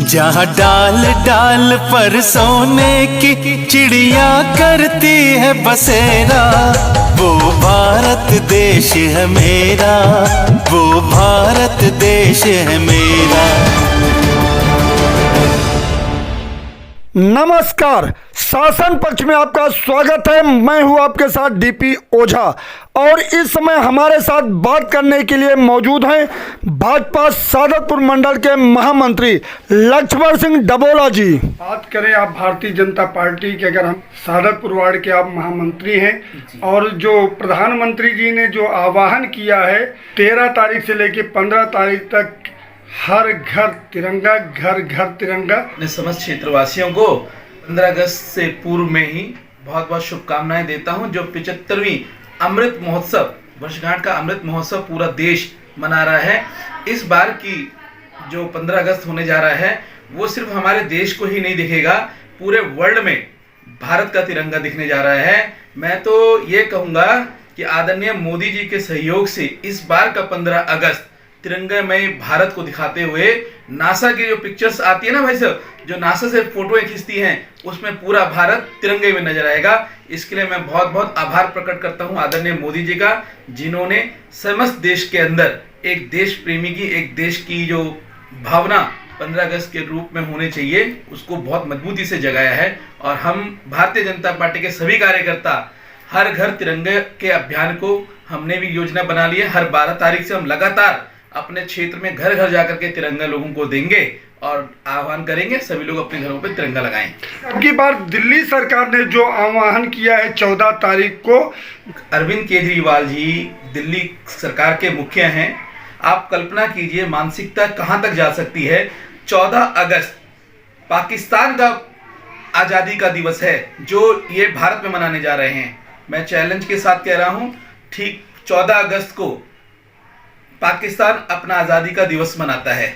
जहाँ डाल डाल पर सोने की चिड़िया करती है बसेरा, वो भारत देश है मेरा, वो भारत देश है मेरा। नमस्कार, शासन पक्ष में आपका स्वागत है। मैं हूं आपके साथ डीपी ओझा और इस समय हमारे साथ बात करने के लिए मौजूद हैं भाजपा सादतपुर मंडल के महामंत्री लक्ष्मण सिंह डबोला जी। बात करें आप भारतीय जनता पार्टी के, अगर हम सादतपुर वार्ड के आप महामंत्री हैं और जो प्रधानमंत्री जी ने जो आह्वान किया है 13 तारीख से लेकर 15 तारीख तक हर घर तिरंगा, घर घर तिरंगा। अपने समस्त क्षेत्रवासियों को 15 अगस्त से पूर्व में ही बहुत बहुत शुभकामनाएं देता हूं। जो 75वीं अमृत महोत्सव, वर्षगांठ का अमृत महोत्सव पूरा देश मना रहा है। इस बार की जो 15 अगस्त होने जा रहा है वो सिर्फ हमारे देश को ही नहीं दिखेगा, पूरे वर्ल्ड में भारत का तिरंगा दिखने जा रहा है। मैं तो ये कहूँगा कि आदरणीय मोदी जी के सहयोग से इस बार का 15 अगस्त तिरंगामय भारत को दिखाते हुए नासा की जो पिक्चर्स आती है ना भाई साहब, जो नासा से फोटोएं खींचती हैं, उसमें पूरा भारत तिरंगे में नजर आएगा। इसके लिए मैं बहुत बहुत आभार प्रकट करता हूं आदरणीय मोदी जी का, जिन्होंने समस्त देश के अंदर एक देश प्रेमी की, एक देश की जो भावना 15 अगस्त के रूप में होने चाहिए उसको बहुत मजबूती से जगाया है। और हम भारतीय जनता पार्टी के सभी कार्यकर्ता हर घर तिरंगे के अभियान को हमने भी योजना बना ली है। हर 12 तारीख से हम लगातार अपने क्षेत्र में घर घर जाकर के तिरंगा लोगों को देंगे और आह्वान करेंगे सभी लोग अपने घरों पे तिरंगा लगाएं। अब की बार दिल्ली सरकार ने जो आह्वान किया है 14 तारीख को, अरविंद केजरीवाल जी दिल्ली सरकार के मुखिया हैं। आप कल्पना कीजिए मानसिकता कहां तक जा सकती है। 14 अगस्त पाकिस्तान का आजादी का दिवस है जो ये भारत में मनाने जा रहे हैं। मैं चैलेंज के साथ कह रहा हूं, ठीक 14 अगस्त को पाकिस्तान अपना आज़ादी का दिवस मनाता है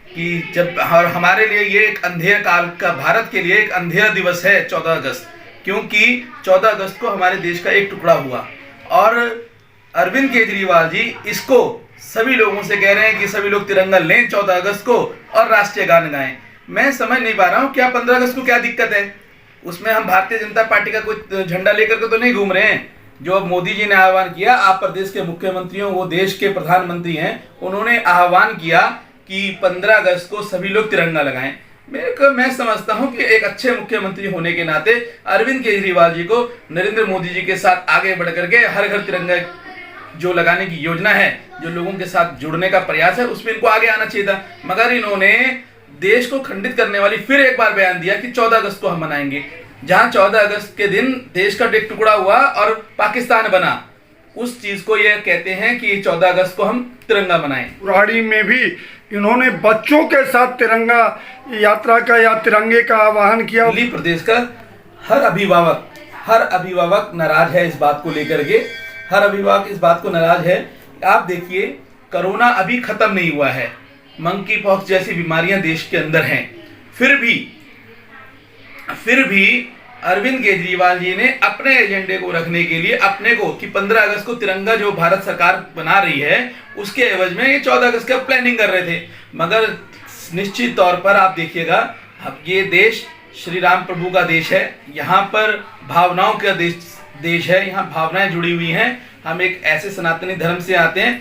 कि जब, और हमारे लिए ये एक अंधेर काल का, भारत के लिए एक अंधेरा दिवस है 14 अगस्त, क्योंकि 14 अगस्त को हमारे देश का एक टुकड़ा हुआ। और अरविंद केजरीवाल जी इसको सभी लोगों से कह रहे हैं कि सभी लोग तिरंगा लें 14 अगस्त को और राष्ट्रीय गान गाएं। मैं समझ नहीं पा रहा हूँ क्या 15 अगस्त को क्या दिक्कत है। उसमें हम भारतीय जनता पार्टी का कोई झंडा लेकर के तो नहीं घूम रहे हैं। जो अब मोदी जी ने आह्वान किया, आप प्रदेश के मुख्यमंत्री हो, वो देश के प्रधानमंत्री हैं, उन्होंने आह्वान किया कि 15 अगस्त को सभी लोग तिरंगा लगाएं। मैं समझता हूं कि एक अच्छे मुख्यमंत्री होने के नाते अरविंद केजरीवाल जी को नरेंद्र मोदी जी के साथ आगे बढ़ करके हर घर तिरंगा जो लगाने की योजना है, जो लोगों के साथ जुड़ने का प्रयास है, उसमें इनको आगे आना चाहिए था। मगर इन्होंने देश को खंडित करने वाली फिर एक बार बयान दिया कि 14 अगस्त को हम मनाएंगे, जहां 14 अगस्त के दिन देश का एक टुकड़ा हुआ और पाकिस्तान बना। उस चीज को ये कहते हैं कि 14 अगस्त को हम तिरंगा मनाएं। कुराड़ी में भी इन्होंने बच्चों के साथ तिरंगा यात्रा का या तिरंगे का आह्वान किया। दिल्ली प्रदेश का हर अभिभावक नाराज है इस बात को लेकर के, हर अभिभावक इस बात को नाराज है। आप देखिए, कोरोना अभी खत्म नहीं हुआ है, मंकी पॉक्स जैसी बीमारियां देश के अंदर हैं, फिर भी अरविंद केजरीवाल जी ने अपने एजेंडे को रखने के लिए अपने को कि 15 अगस्त को तिरंगा जो भारत सरकार बना रही है उसके एवज में ये 14 अगस्त का प्लानिंग कर रहे थे। मगर निश्चित तौर पर आप देखिएगा, अब ये देश श्री राम प्रभु का देश है, यहाँ पर भावनाओं का देश है, यहाँ भावनाएं जुड़ी हुई हैं। हम एक ऐसे सनातनी धर्म से आते हैं,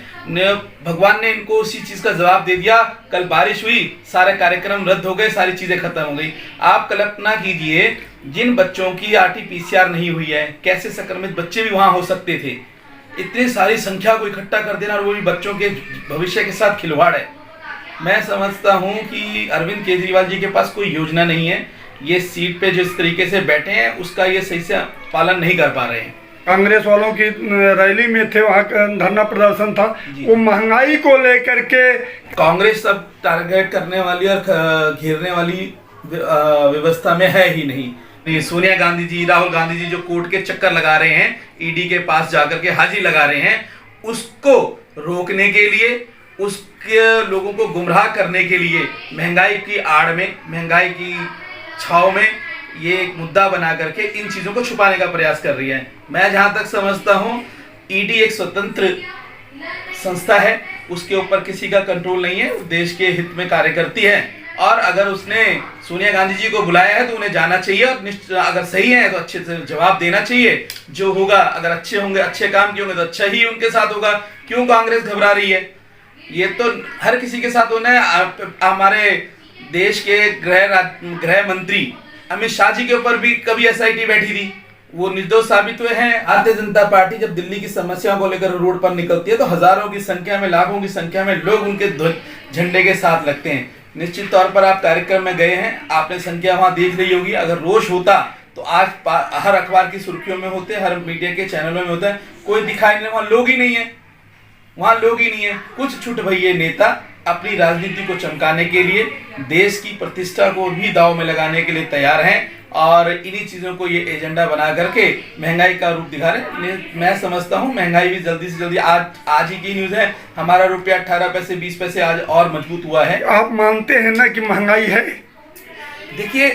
भगवान ने इनको उसी चीज का जवाब दे दिया। कल बारिश हुई, सारे कार्यक्रम रद्द हो गए, सारी चीजें खत्म हो गई। आप कल्पना कीजिए जिन बच्चों की RT-PCR नहीं हुई है, कैसे संक्रमित बच्चे भी वहां हो सकते थे। इतनी सारी संख्या को इकट्ठा कर देना और वो भी बच्चों के भविष्य के साथ खिलवाड़ है। मैं समझता हूं कि अरविंद केजरीवाल जी के पास कोई योजना नहीं है। ये सीट पे जिस तरीके से बैठे हैं उसका ये सही से पालन नहीं कर पा रहे हैं। कांग्रेस वालों की रैली में थे, वहाँ धरना प्रदर्शन था, वो महंगाई को लेकर के कांग्रेस सब टारगेट करने वाली और घेरने वाली व्यवस्था में है ही नहीं। सोनिया गांधी जी, राहुल गांधी जी जो कोर्ट के चक्कर लगा रहे हैं, ईडी के पास जाकर के हाजिरी लगा रहे हैं, उसको रोकने के लिए, उसके लोगों को गुमराह करने के लिए महंगाई की आड़ में, महंगाई की छाव में ये एक मुद्दा बना करके इन चीजों को छुपाने का प्रयास कर रही है। मैं जहां तक समझता हूं, ईडी एक स्वतंत्र संस्था है, उसके ऊपर किसी का कंट्रोल नहीं है, देश के हित में कार्य करती है और अगर उसने सोनिया गांधी जी को बुलाया है तो उन्हें जाना चाहिए और अगर सही है तो अच्छे से जवाब देना चाहिए। जो होगा, अगर अच्छे होंगे, अच्छे काम किए होंगे तो अच्छा ही उनके साथ होगा। क्यों कांग्रेस घबरा रही है? ये तो हर किसी के साथ होना है। हमारे देश के गृह मंत्री अमित शाह जी के ऊपर भी कभी एसआईटी बैठी थी, वो निर्दोष साबित हुए हैं। भारतीय जनता पार्टी जब दिल्ली की समस्याओं को लेकर रोड पर निकलती है तो हजारों की संख्या में, लाखों की संख्या में लोग उनके झंडे के साथ लगते हैं। निश्चित तौर पर आप कार्यक्रम में गए हैं, आपने संख्या वहां देख रही होगी। अगर रोष होता तो आज हर अखबार की सुर्खियों में होते, हर मीडिया के चैनलों में होता है। कोई दिखाई नहीं, वहां लोग ही नहीं है, वहां लोग ही नहीं है। कुछ छुट भइये नेता अपनी राजनीति को चमकाने के लिए, देश की प्रतिष्ठा को भी दांव में लगाने के लिए तैयार हैं और इन्हीं चीजों को ये एजेंडा बना करके महंगाई का रूप दिखा रहे हैं। मैं समझता हूं महंगाई भी जल्दी से जल्दी, आज ही की न्यूज है, हमारा रुपया 18 पैसे 20 पैसे आज और मजबूत हुआ है। आप मानते हैं ना कि महंगाई है? देखिए,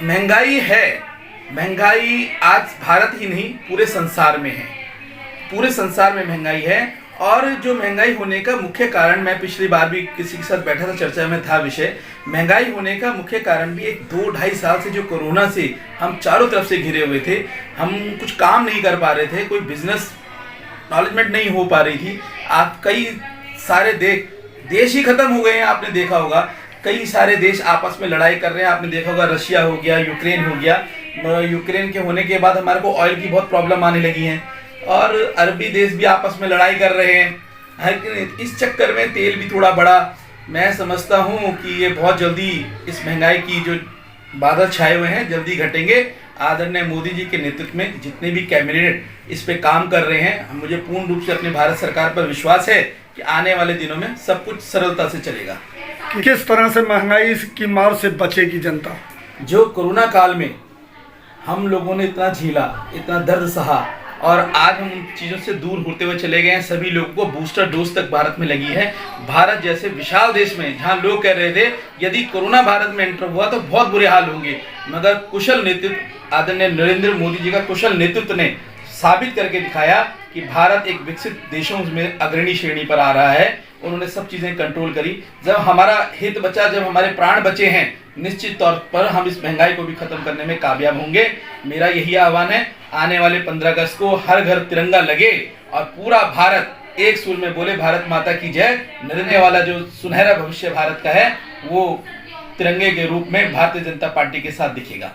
महंगाई है, महंगाई आज भारत ही नहीं पूरे संसार में है, पूरे संसार में महंगाई है। और जो महंगाई होने का मुख्य कारण, मैं पिछली बार भी किसी के साथ बैठा था, चर्चा में था विषय, महंगाई होने का मुख्य कारण भी एक 2-2.5 साल से जो कोरोना से हम चारों तरफ से घिरे हुए थे, हम कुछ काम नहीं कर पा रहे थे, कोई बिजनेस नॉलेजमेंट नहीं हो पा रही थी। आप कई सारे देश ही खत्म हो गए हैं, आपने देखा होगा। कई सारे देश आपस में लड़ाई कर रहे हैं, आपने देखा होगा, रशिया हो गया, यूक्रेन हो गया। यूक्रेन के होने के बाद हमारे को ऑयल की बहुत प्रॉब्लम आने लगी है और अरबी देश भी आपस में लड़ाई कर रहे हैं। इस चक्कर में तेल भी थोड़ा बढ़ा। मैं समझता हूं कि ये बहुत जल्दी इस महंगाई की जो बादल छाए हुए हैं जल्दी घटेंगे। आदरणीय मोदी जी के नेतृत्व में जितने भी कैबिनेट इस पे काम कर रहे हैं, मुझे पूर्ण रूप से अपनी भारत सरकार पर विश्वास है कि आने वाले दिनों में सब कुछ सरलता से चलेगा। किस तरह से महंगाई की मार से बचेगी जनता? जो कोरोना काल में हम लोगों ने इतना झेला, इतना दर्द सहा और आज हम उन चीज़ों से दूर होते हुए चले गए हैं। सभी लोगों को बूस्टर डोज तक भारत में लगी है। भारत जैसे विशाल देश में जहां लोग कह रहे थे यदि कोरोना भारत में एंटर हुआ तो बहुत बुरे हाल होंगे, मगर कुशल नेतृत्व, आदरणीय नरेंद्र मोदी जी का कुशल नेतृत्व ने साबित करके दिखाया कि भारत एक विकसित देशों में अग्रणी श्रेणी पर आ रहा है। उन्होंने सब चीज़ें कंट्रोल करी। जब हमारा हित बचा, जब हमारे प्राण बचे हैं, निश्चित तौर पर हम इस महंगाई को भी खत्म करने में कामयाब होंगे। मेरा यही आह्वान है, आने वाले 15 अगस्त को हर घर तिरंगा लगे और पूरा भारत एक सुर में बोले भारत माता की जय। नरेंद्र वाला जो सुनहरा भविष्य भारत का है वो तिरंगे के रूप में भारतीय जनता पार्टी के साथ दिखेगा।